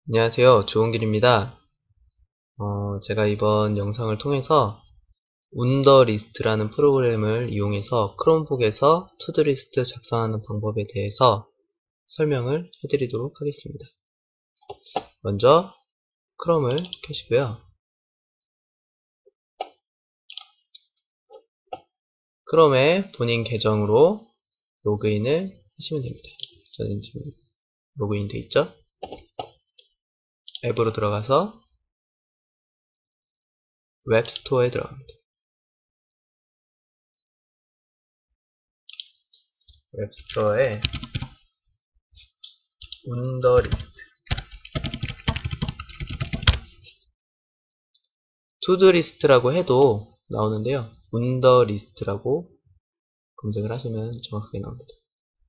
안녕하세요. 좋은길입니다. 제가 이번 영상을 통해서 운더리스트라는 프로그램을 이용해서 크롬북에서 투두리스트 작성하는 방법에 대해서 설명을 해드리도록 하겠습니다. 먼저 크롬을 켜시고요. 크롬에 본인 계정으로 로그인을 하시면 됩니다. 저는 지금 로그인 돼 있죠? 앱으로 들어가서 웹스토어에 들어갑니다. 웹스토어에 운더리스트 투두리스트라고 해도 나오는데요. 운더리스트라고 검색을 하시면 정확하게 나옵니다.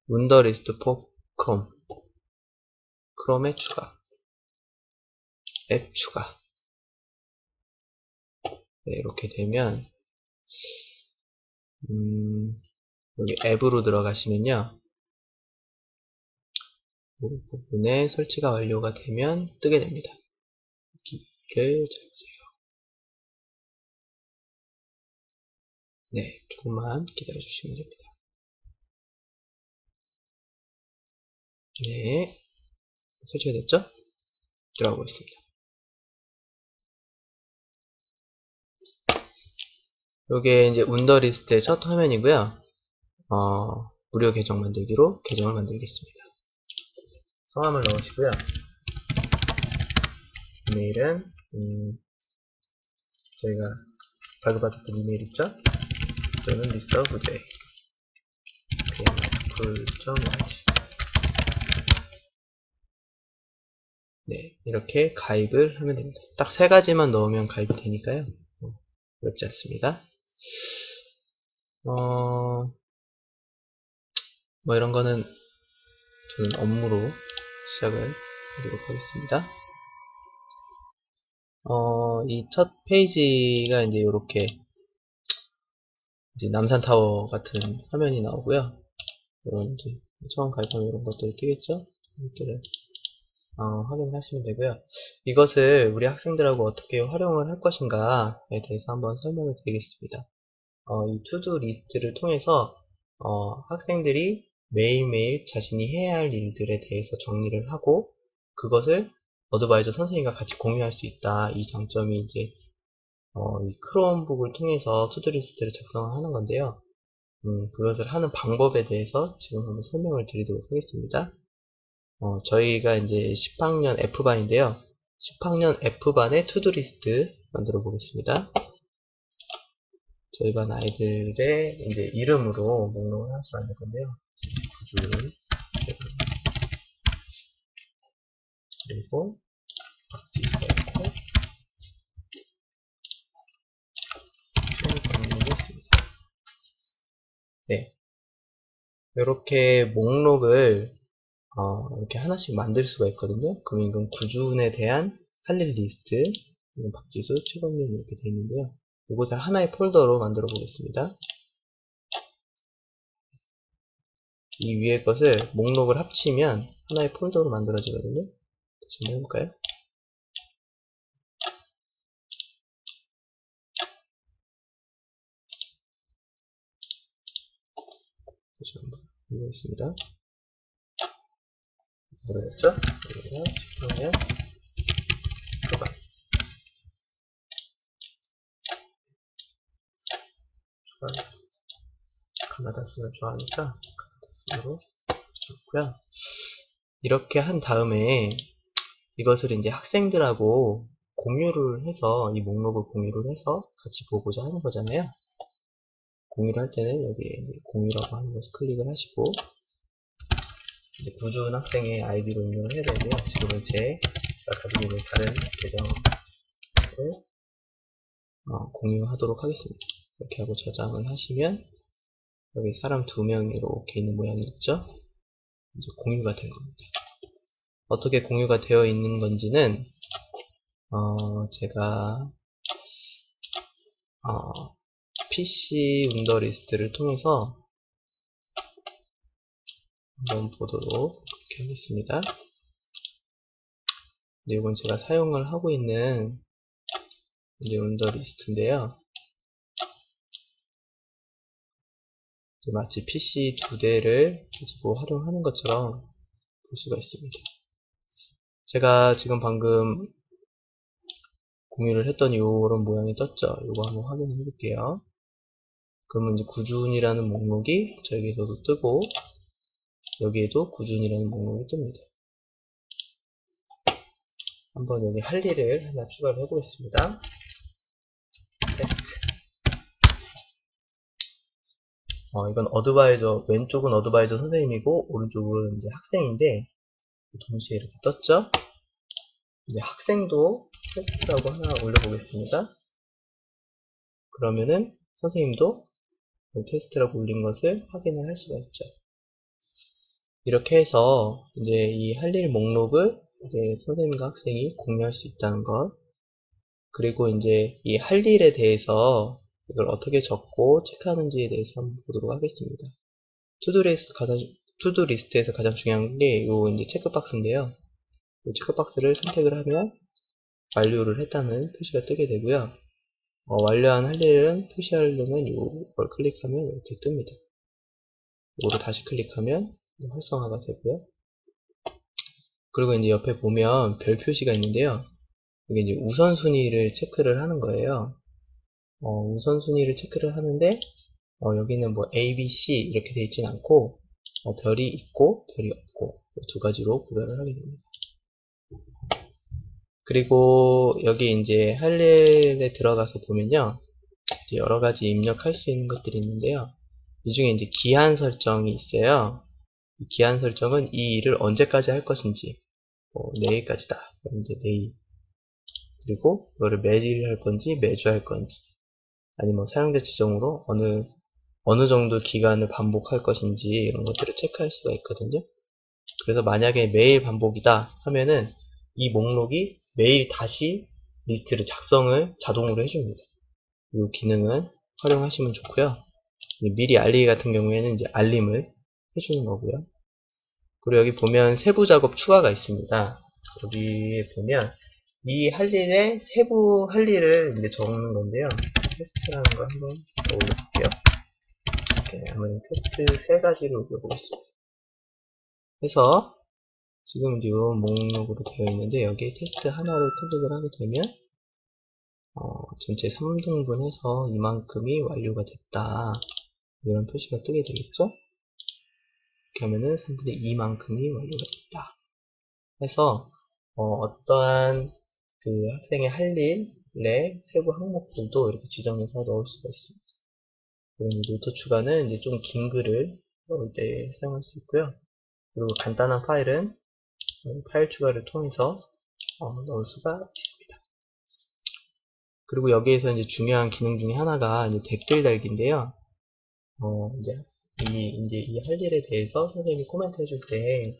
운더리스트 포 크롬, 크롬에 추가, 앱 추가. 네, 이렇게 되면 여기 앱으로 들어가시면요, 이 부분에 설치가 완료가 되면 뜨게 됩니다. 여기를 잘 보세요. 네, 조금만 기다려 주시면 됩니다. 네, 설치가 됐죠? 들어가 보겠습니다. 이게 이제 운더리스트의 첫 화면이고요. 무료 계정 만들기로 계정을 만들겠습니다. 성함을 넣으시고요. 이메일은 저희가 발급받았던 이메일 있죠? 저는 미스터 구제 bmschool.org. 네, 이렇게 가입을 하면 됩니다. 딱 세 가지만 넣으면 가입이 되니까요. 어렵지 않습니다. 뭐 이런 거는 저는 업무로 시작을 하도록 하겠습니다. 이 첫 페이지가 이제 이렇게 이제 남산타워 같은 화면이 나오고요. 이런 이제 처음 가입하면 이런 것들이 뜨겠죠? 이것들을 확인을 하시면 되고요. 이것을 우리 학생들하고 어떻게 활용을 할 것인가에 대해서 한번 설명을 드리겠습니다. 이 투두 리스트를 통해서 학생들이 매일매일 자신이 해야 할 일들에 대해서 정리를 하고 그것을 어드바이저 선생님과 같이 공유할 수 있다. 이 장점이 이제 이 크롬북을 통해서 투두 리스트를 작성하는 건데요. 그것을 하는 방법에 대해서 지금 한번 설명을 드리도록 하겠습니다. 저희가 이제 10학년 F반인데요. 10학년 F반의 투두리스트 만들어 보겠습니다. 저희 반 아이들의 이제 이름으로 목록을 하나씩 만들 건데요. 구준, 그리고 박지수가 있고, 총경록이 있습니다. 네. 이렇게 목록을 이렇게 하나씩 만들 수가 있거든요. 그럼 이건 구준에 대한 할 일 리스트, 박지수, 최범민 이렇게 되어 있는데요. 이것을 하나의 폴더로 만들어 보겠습니다. 이 위에 것을 목록을 합치면 하나의 폴더로 만들어지거든요. 다시 한번 해볼까요? 다시 한번 해보겠습니다. 만들어졌죠? 여기가 10학년 초반 추가하겠습니다. 가나다 순을 좋아하니까 가나다 순으로 좋고요. 이렇게 한 다음에 이것을 이제 학생들하고 공유를 해서 이 목록을 공유를 해서 같이 보고자 하는 거잖아요. 공유를 할 때는 여기에 공유라고 하는 것을 클릭을 하시고 이제 구준 학생의 아이디로 입력을 해야 되는데요. 지금은 제가 가지고 있는 다른 계정을 공유하도록 하겠습니다. 이렇게 하고 저장을 하시면 여기 사람 2명이 이렇게 있는 모양이 있죠? 이제 공유가 된 겁니다. 어떻게 공유가 되어 있는 건지는 제가 PC 운더 리스트를 통해서 한번 보도록 하겠습니다. 이제 이건 제가 사용을 하고 있는 이제 운더 리스트인데요. 마치 PC 2대를 가지고 활용하는 것처럼 볼 수가 있습니다. 제가 지금 방금 공유를 했더니 이런 모양이 떴죠. 이거 한번 확인해 볼게요. 그러면 이제 구준이라는 목록이 저기서도 뜨고 여기에도 구준이라는 목록이 뜹니다. 한번 여기 할 일을 하나 추가를 해보겠습니다. 이건 어드바이저, 왼쪽은 어드바이저 선생님이고 오른쪽은 이제 학생인데 동시에 이렇게 떴죠. 이제 학생도 테스트라고 하나 올려보겠습니다. 그러면은 선생님도 테스트라고 올린 것을 확인을 할 수가 있죠. 이렇게 해서 이제 이 할 일 목록을 이제 선생님과 학생이 공유할 수 있다는 것, 그리고 이제 이 할 일에 대해서 이걸 어떻게 적고 체크하는지에 대해서 한번 보도록 하겠습니다. 투두 리스트에서 가장 중요한 게 요 이제 체크박스인데요. 이 체크박스를 선택을 하면 완료를 했다는 표시가 뜨게 되고요. 완료한 할 일은 표시하려면 이걸 클릭하면 이렇게 뜹니다. 이거를 다시 클릭하면 활성화가 되고요. 그리고 이제 옆에 보면 별 표시가 있는데요. 이게 이제 우선순위를 체크를 하는 거예요. 우선순위를 체크를 하는데, 여기는 뭐 A, B, C 이렇게 되어 있진 않고, 별이 있고, 별이 없고, 두 가지로 구별을 하게 됩니다. 그리고 여기 이제 할 일에 들어가서 보면요. 이제 여러 가지 입력할 수 있는 것들이 있는데요. 이 중에 이제 기한 설정이 있어요. 이 기한 설정은 이 일을 언제까지 할 것인지, 내일까지다. 이제 내일. 그리고 이거를 매일 할 건지 매주 할 건지, 아니면 사용자 지정으로 어느 정도 기간을 반복할 것인지 이런 것들을 체크할 수가 있거든요. 그래서 만약에 매일 반복이다 하면은 이 목록이 매일 다시 리스트를 작성을 자동으로 해줍니다. 이 기능은 활용하시면 좋고요. 미리 알리기 같은 경우에는 이제 알림을 해주는 거고요. 그리고 여기 보면 세부 작업 추가가 있습니다. 여기 보면 이 할 일에 세부 할 일을 이제 적는 건데요. 테스트라는 걸 한번 올려볼게요. 이렇게 한번 테스트 3가지를 올려보겠습니다. 그래서 지금 이제 이런 목록으로 되어 있는데 여기에 테스트 하나를 클릭을 하게 되면 전체 3등분해서 이만큼이 완료가 됐다. 이런 표시가 뜨게 되겠죠? 이렇게 하면은 3분의 2만큼이 완료가 됐다. 해서 어떠한 그 학생의 할 일의 세부 항목들도 이렇게 지정해서 넣을 수가 있습니다. 그리고 노트 추가는 이제 좀 긴 글을 넣을 때 사용할 수 있고요. 그리고 간단한 파일은 파일 추가를 통해서 넣을 수가 있습니다. 그리고 여기에서 이제 중요한 기능 중에 하나가 이제 댓글 달기인데요. 이제 이 할 일에 대해서 선생님이 코멘트 해줄 때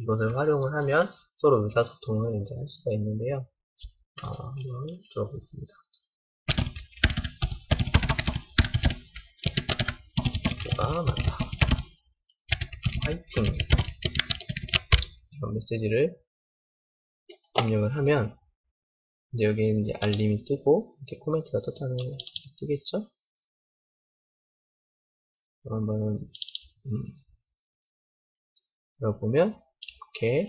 이것을 활용을 하면 서로 의사소통을 이제 할 수가 있는데요. 한번 들어보겠습니다. 수가 많다. 파이팅! 이런 메시지를 입력을 하면 이제 여기에 이제 알림이 뜨고 이렇게 코멘트가 떴다는 게 뜨겠죠? 한번 들어보면 이렇게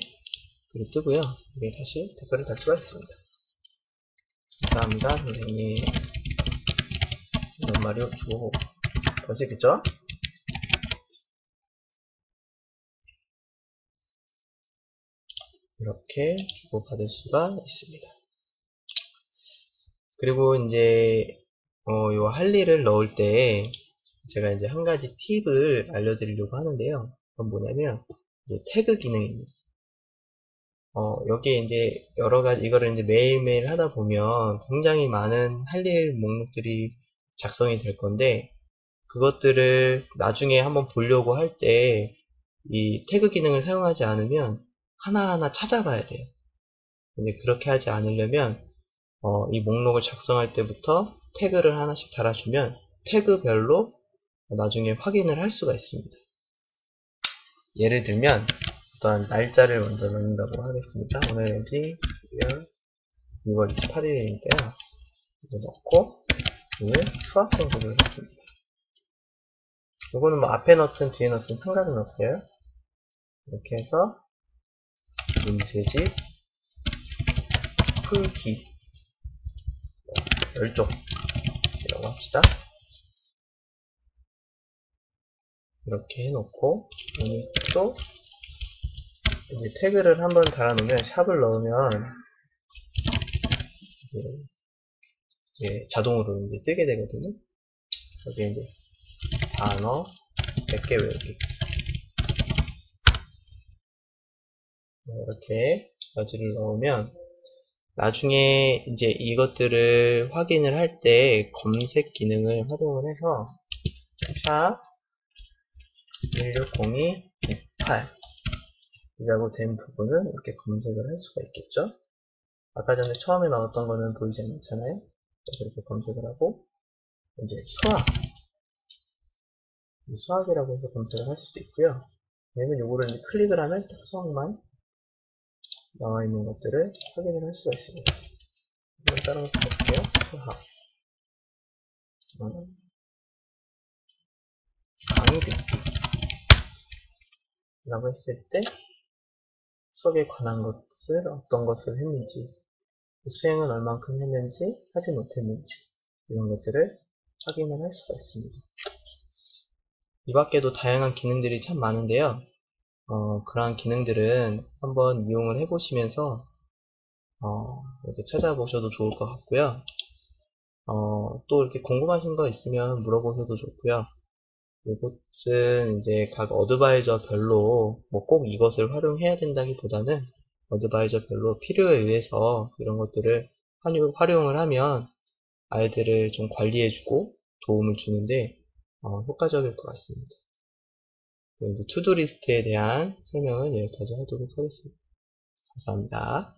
글이 뜨고요. 여기 다시 댓글을 달 수가 있습니다. 감사합니다, 선생님. 이런 말이 주고 아시겠죠? 이렇게 주고받을 수가 있습니다. 그리고 이제 요 할 일을 넣을 때 제가 이제 한 가지 팁을 알려드리려고 하는데요. 그건 뭐냐면 이제 태그 기능입니다. 여기에 이제 여러 가지 이거를 이제 매일매일 하다 보면 굉장히 많은 할 일 목록들이 작성이 될 건데 그것들을 나중에 한번 보려고 할 때 이 태그 기능을 사용하지 않으면 하나하나 찾아봐야 돼요. 근데 그렇게 하지 않으려면 이 목록을 작성할 때부터 태그를 하나씩 달아주면 태그별로 나중에 확인을 할 수가 있습니다. 예를 들면 어떠한 날짜를 먼저 넣는다고 하겠습니다. 오늘이 6월 28일이니까요. 이제 넣고, 오늘 수학 공부를 했습니다. 요거는 뭐 앞에 넣든 뒤에 넣든 상관은 없어요. 이렇게 해서 문제집 풀기 10쪽이라고 합시다. 이렇게 해놓고 여기 또 이제 태그를 한번 달아놓으면 샵을 넣으면 이제 자동으로 이제 뜨게 되거든요. 여기 이제 단어 100개 외우기 이렇게 여지를 넣으면 나중에 이제 이것들을 확인을 할 때 검색 기능을 활용을 해서 샵 1602-108 이라고 된 부분은 이렇게 검색을 할 수가 있겠죠. 아까 전에 처음에 나왔던 거는 보이지 않잖아요. 이렇게 검색을 하고 이제 수학이라고 해서 검색을 할 수도 있고요. 아니면 요거를 이제 클릭을 하면 딱 수학만 나와 있는 것들을 확인을 할 수가 있습니다. 한번 따라서 볼게요. 수학 강의 듣기 라고 했을 때 수학에 관한 것을 어떤 것을 했는지 수행은 얼만큼 했는지 하지 못했는지 이런 것들을 확인을 할 수가 있습니다. 이 밖에도 다양한 기능들이 참 많은데요. 그러한 기능들은 한번 이용을 해보시면서 이렇게 찾아보셔도 좋을 것 같고요. 또 이렇게 궁금하신 거 있으면 물어보셔도 좋고요. 이것은 이제 각 어드바이저별로 뭐 꼭 이것을 활용해야 된다기보다는 어드바이저별로 필요에 의해서 이런 것들을 활용을 하면 아이들을 좀 관리해주고 도움을 주는데 효과적일 것 같습니다. 이제 투두 리스트에 대한 설명은 여기까지 하도록 하겠습니다. 감사합니다.